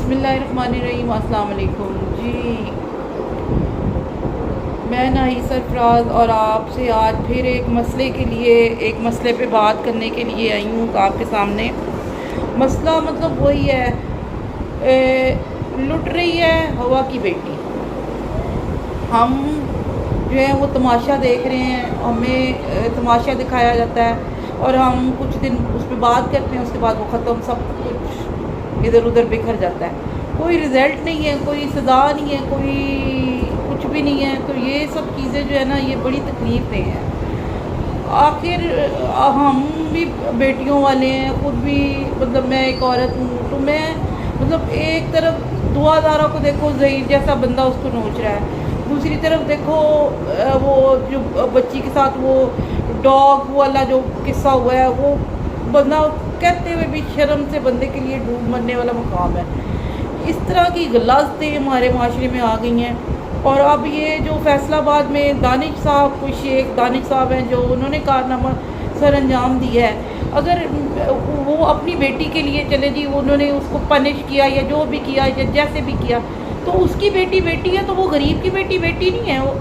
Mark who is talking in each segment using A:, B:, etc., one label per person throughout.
A: बिस्मिल्लाहिर्रहमानिर्रहीम। अस्सलाम वालेकुम जी। मैं नाही सरफराज और आपसे आज फिर एक मसले पे बात करने के लिए आई हूँ आपके सामने। मसला मतलब वही है, लुट रही है हवा की बेटी। हम जो है वो तमाशा देख रहे हैं, हमें तमाशा दिखाया जाता है और हम कुछ दिन उस पर बात करते हैं, उसके बाद वो ख़त्म, सब कुछ इधर उधर बिखर जाता है। कोई रिज़ल्ट नहीं है, कोई सज़ा नहीं है, कोई कुछ भी नहीं है। तो ये सब चीज़ें जो है ना, ये बड़ी तकलीफ़ दें हैं। आखिर हम भी बेटियों वाले हैं, ख़ुद भी मतलब मैं एक औरत हूँ, तो मैं मतलब एक तरफ दुआदारा को देखो, ज़हीर जैसा बंदा उसको नोच रहा है, दूसरी तरफ देखो वो जो बच्ची के साथ वो डॉग वाला जो किस्सा हुआ है, वो बंदा कहते हुए भी शर्म से बंदे के लिए डूब मरने वाला मुकाम है। इस तरह की गलाज़तें हमारे माशरे में आ गई हैं। और अब ये जो फैसलाबाद में दानिश साहब, कोई शेख दानिश साहब हैं, जो उन्होंने कारनामा सर अंजाम दिया है, अगर वो अपनी बेटी के लिए चले जी, उन्होंने उसको पनिश किया या जो भी किया या जैसे भी किया, तो उसकी बेटी बेटी है, तो वो गरीब की बेटी बेटी नहीं है वो।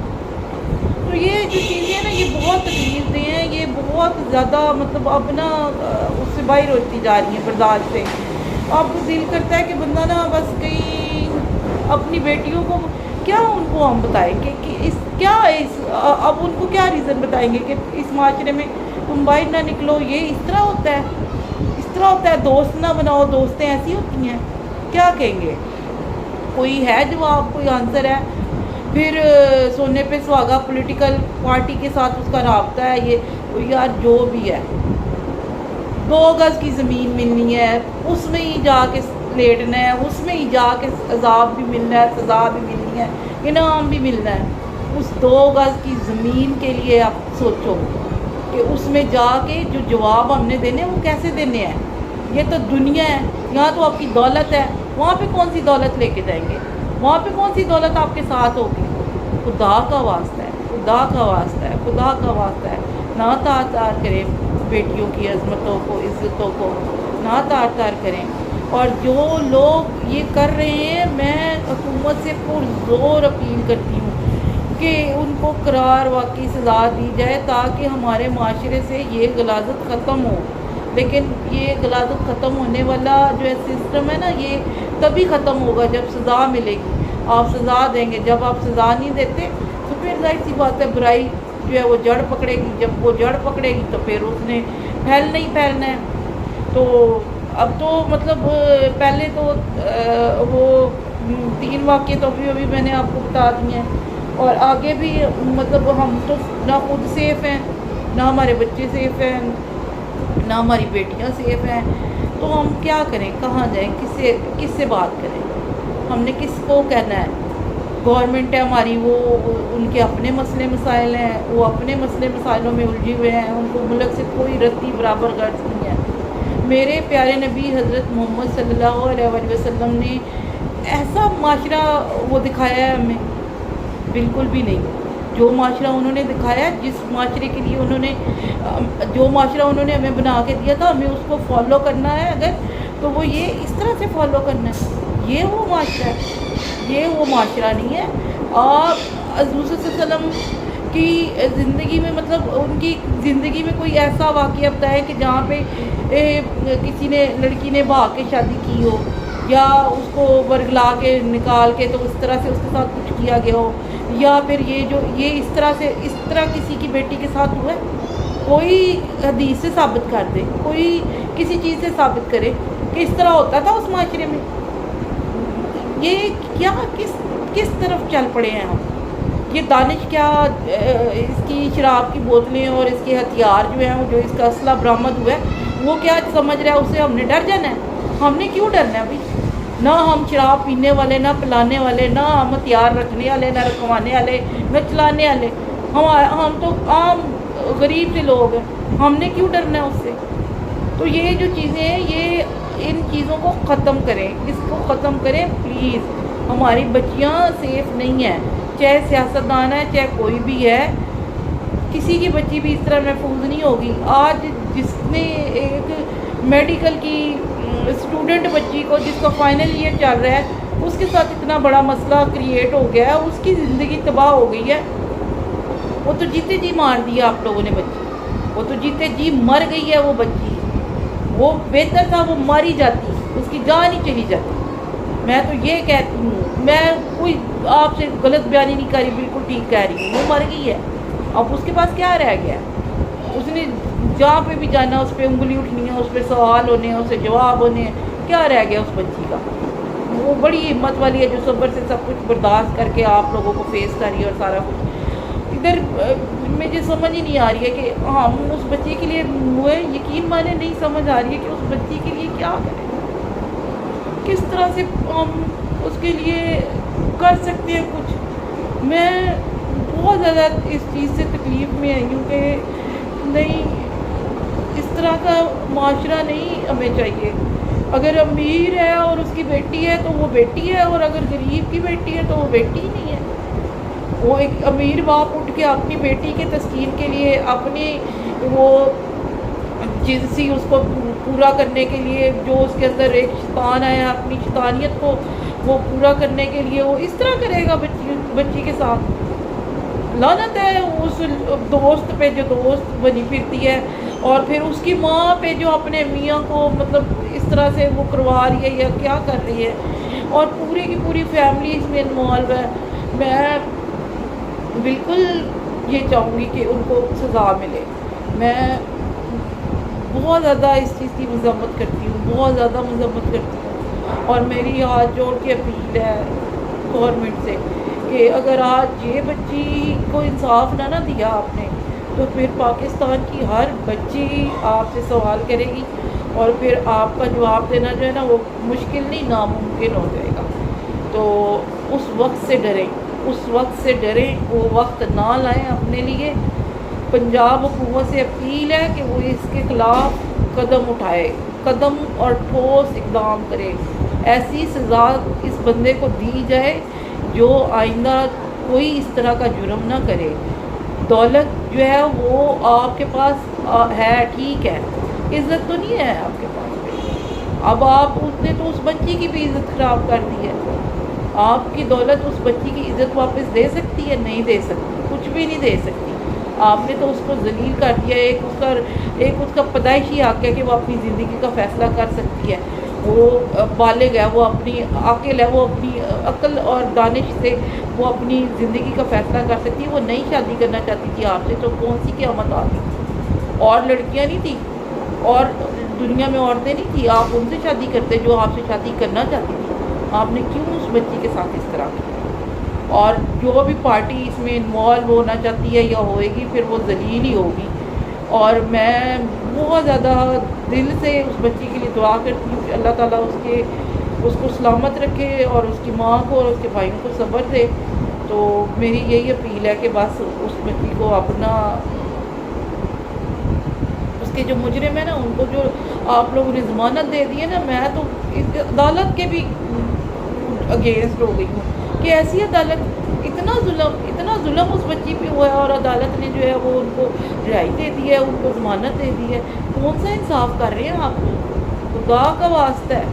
A: तो ये जो चीज़ें हैं ना, ये बहुत तकलीफ दें हैं, ये बहुत ज़्यादा मतलब अब ना उससे बाहर होती जा रही हैं बर्दाश्त से। अब दिल करता है कि बंदा ना बस कहीं अपनी बेटियों को क्या उनको हम बताएंगे कि इस क्या इस अब उनको क्या रीज़न बताएंगे कि इस माशरे में तुम बाहर ना निकलो, ये इस तरह होता है, इस तरह होता है। दोस्त ना बनाओ, दोस्तें ऐसी होती हैं, क्या कहेंगे? कोई है जवाब, कोई आंसर है? फिर सोने पे सुहागा पॉलिटिकल पार्टी के साथ उसका राब्ता है, ये तो यार जो भी है, 2 गज़ की ज़मीन मिलनी है, उसमें ही जाके लेटना है, उसमें ही जाके अजाब भी मिलना है, सज़ा भी मिलनी है, इनाम भी मिलना है। उस 2 गज़ की ज़मीन के लिए आप सोचो कि उसमें जाके जो जवाब हमने देने वो कैसे देने हैं। ये तो दुनिया है, यहाँ तो आपकी दौलत है, वहाँ पे कौन सी दौलत लेके जाएंगे? वहाँ पे कौन सी दौलत आपके साथ होगी? खुदा का वास्ता है, खुदा का वास्ता है, खुदा का वास्ता है, ना तार करें बेटियों की अज़मतों को, इज़्ज़तों को, ना तार करें। और जो लोग ये कर रहे हैं, मैं हुकूमत से पुरज़ोर अपील करती हूँ कि उनको करार वाकई सज़ा दी जाए, ताकि हमारे माशरे से ये गलाज़त ख़त्म हो। लेकिन ये गलाज़त ख़त्म होने वाला जो है सिस्टम है ना, ये तभी ख़त्म होगा जब सज़ा मिलेगी। आप सज़ा देंगे, जब आप सज़ा नहीं देते तो फिर जाहिर सी बात है बुराई जो है वो जड़ पकड़ेगी। जब वो जड़ पकड़ेगी तो फिर उसने फैलना ही फैलना है। तो अब तो मतलब पहले तो वो 3 वाक़ये तो अभी मैंने आपको बता दिए हैं, और आगे भी मतलब हम तो ना खुद सेफ़ हैं, ना हमारे बच्चे सेफ़ हैं, ना हमारी बेटियां सेफ़ हैं। तो हम क्या करें, कहाँ जाएं, किससे बात करें? हमने किसको कहना है? गवर्नमेंट है हमारी, वो उनके अपने मसले मसाइल हैं, वो अपने मसले मसाइलों में उलझे हुए हैं, उनको मुल्क से कोई रत्ती बराबर गर्ज नहीं है। मेरे प्यारे नबी हज़रत मोहम्मद सल्लल्लाहु अलैहि वसल्लम ने ऐसा माशरा वो दिखाया है हमें? बिल्कुल भी नहीं। जो माशरा उन्होंने दिखाया, जिस माशरे के लिए उन्होंने जो माशरा उन्होंने हमें बना के दिया था, हमें उसको फॉलो करना है अगर, तो वो ये इस तरह से फॉलो करना है। ये वो माशरा है, ये वो माशरा नहीं है। आप हुज़ूर सल्लल्लाहु अलैहि वसल्लम की ज़िंदगी में मतलब उनकी ज़िंदगी में कोई ऐसा वाक़या बताए कि जहाँ पे किसी ने लड़की ने भाग के शादी की हो, या उसको बरगला के निकाल के तो उस तरह से उसके साथ कुछ किया गया हो, या फिर ये इस तरह किसी की बेटी के साथ हुआ है? कोई हदीस से साबित कर दे, कोई किसी चीज़ से साबित करे कि इस तरह होता था उस माशरे में। ये क्या किस तरफ चल पड़े हैं हम? ये दानिश क्या इसकी शराब की बोतलें और इसके हथियार जो हैं, जो इसका असला बरामद हुआ है, वो क्या समझ रहा है उससे हमने डर जाना है? हमने क्यों डरना है अभी? ना हम शराब पीने वाले, ना पिलाने वाले, ना हम हथियार रखने वाले, ना रखवाने वाले, ना चलाने वाले। हम तो आम गरीब से लोग हैं, हमने क्यों डरना है उससे? तो ये जो चीज़ें हैं, ये इन चीज़ों को ख़त्म करें, इसको ख़त्म करें प्लीज़। हमारी बच्चियाँ सेफ़ नहीं हैं, चाहे सियासतदान है, चाहे कोई भी है, किसी की बच्ची भी इस तरह महफूज नहीं होगी। आज जिसने एक मेडिकल की اسٹوڈنٹ بچی کو جس کا فائنل ایئر چل رہا ہے اس کے ساتھ اتنا بڑا مسئلہ کریٹ ہو گیا ہے، اس کی زندگی تباہ ہو گئی ہے. وہ تو جیتے جی مار دیا آپ لوگوں نے بچی، وہ تو جیتے جی مر گئی ہے وہ بچی. وہ بہتر تھا وہ ماری جاتی، اس کی جان ہی چلی جاتی. میں تو یہ کہتی ہوں، میں کوئی آپ سے غلط بیانی نہیں کر رہی، بالکل ٹھیک کہہ رہی ہوں. وہ مر گئی ہے، اب اس کے پاس کیا رہ گیا؟ اس نے جہاں پہ بھی جانا اس پہ انگلی اٹھنی ہے، اس پہ سوال ہونے ہیں، اسے جواب ہونے ہیں. کیا رہ گیا اس بچی کا؟ وہ بڑی ہمت والی ہے جو صبر سے سب کچھ برداشت کر کے آپ لوگوں کو فیس کر رہی ہے اور سارا کچھ. ادھر مجھے سمجھ ہی نہیں آ رہی ہے کہ ہم اس بچی کے لیے ہوئے، یقین مانے نہیں سمجھ آ رہی ہے کہ اس بچی کے لیے کیا کریں، کس طرح سے ہم اس کے لیے کر سکتے ہیں کچھ. میں بہت زیادہ اس چیز سے تکلیف میں آئی ہوں کہ نہیں، اس طرح کا معاشرہ نہیں ہمیں چاہیے. اگر امیر ہے اور اس کی بیٹی ہے تو وہ بیٹی ہے، اور اگر غریب کی بیٹی ہے تو وہ بیٹی ہی نہیں ہے. وہ ایک امیر باپ اٹھ کے اپنی بیٹی کے تسکین کے لیے، اپنی وہ جنسی اس کو پورا کرنے کے لیے، جو اس کے اندر ایک شیطان آیا اپنی شیطانیت کو وہ پورا کرنے کے لیے وہ اس طرح کرے گا بچی کے ساتھ. لعنت ہے اس دوست پہ جو دوست بنی پھرتی ہے، اور پھر اس کی ماں پہ جو اپنے میاں کو مطلب اس طرح سے وہ کروا رہی ہے یا کیا کر رہی ہے، اور پوری کی پوری فیملی اس میں انوالو ہے. میں بالکل یہ چاہوں گی کہ ان کو سزا ملے. میں بہت زیادہ اس چیز کی مذمت کرتی ہوں، بہت زیادہ مذمت کرتی ہوں. اور میری ہاتھ جوڑ کے اپیل ہے گورنمنٹ سے کہ اگر آج یہ بچی کو انصاف نہ دیا آپ نے، تو پھر پاکستان کی ہر بچی آپ سے سوال کرے گی، اور پھر آپ کا جواب دینا جو ہے نا وہ مشکل نہیں ناممکن ہو جائے گا. تو اس وقت سے ڈریں، اس وقت سے ڈریں، وہ وقت نہ لائیں اپنے لیے. پنجاب حکومت سے اپیل ہے کہ وہ اس کے خلاف قدم اٹھائے، قدم اور ٹھوس اقدام کرے. ایسی سزا اس بندے کو دی جائے جو آئندہ کوئی اس طرح کا جرم نہ کرے. دولت جو ہے وہ آپ کے پاس ہے، ٹھیک ہے، عزت تو نہیں ہے آپ کے پاس. اب آپ نے تو اس بچی کی بھی عزت خراب کر دی ہے. آپ کی دولت اس بچی کی عزت واپس دے سکتی ہے؟ نہیں دے سکتی، کچھ بھی نہیں دے سکتی. آپ نے تو اس کو ذلیل کر دیا. ایک اس کا پیدائشی حق ہے کہ وہ اپنی زندگی کا فیصلہ کر سکتی ہے. وہ بالغ ہے، وہ اپنی عاقل ہے، وہ اپنی عقل اور دانش سے وہ اپنی زندگی کا فیصلہ کر سکتی ہے. وہ نہیں شادی کرنا چاہتی تھی آپ سے تو کون سی قیامت آ گئی؟ اور لڑکیاں نہیں تھیں، اور دنیا میں عورتیں نہیں تھیں، آپ ان سے شادی کرتے جو آپ سے شادی کرنا چاہتی تھی. آپ نے کیوں اس بچی کے ساتھ اس طرح کی؟ اور جو بھی پارٹی اس میں انوالو ہونا چاہتی ہے یا ہوئے گی پھر وہ ذلیل ہی ہوگی. اور میں بہت زیادہ دل سے اس بچی کے لیے دعا کرتی ہوں کہ اللہ تعالیٰ اس کو سلامت رکھے، اور اس کی ماں کو اور اس کے بھائیوں کو صبر دے. تو میری یہی اپیل ہے کہ بس اس بچی کو اپنا، اس کے جو مجرم ہیں نا ان کو جو آپ لوگوں نے ضمانت دے دی ہے نا، میں تو عدالت کے بھی اگینسٹ ہو گئی ہوں کہ ایسی عدالت، اتنا ظلم اس بچی پہ ہوا ہے، اور عدالت نے جو ہے وہ ان کو رہائی دے دی ہے، ان کو ضمانت دے دی ہے. کون سا انصاف کر رہے ہیں آپ لوگ؟ خدا کا واسطہ ہے،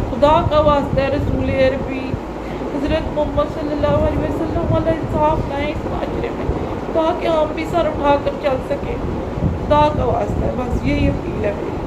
A: خدا کا واسطہ ہے، رسول عربی حضرت محمد صلی اللہ علیہ وسلم والا انصاف لائیں اس معاشرے میں تاکہ ہم بھی سر اٹھا کر چل سکیں. خدا کا واسطہ ہے، بس یہی اپیل ہے میری.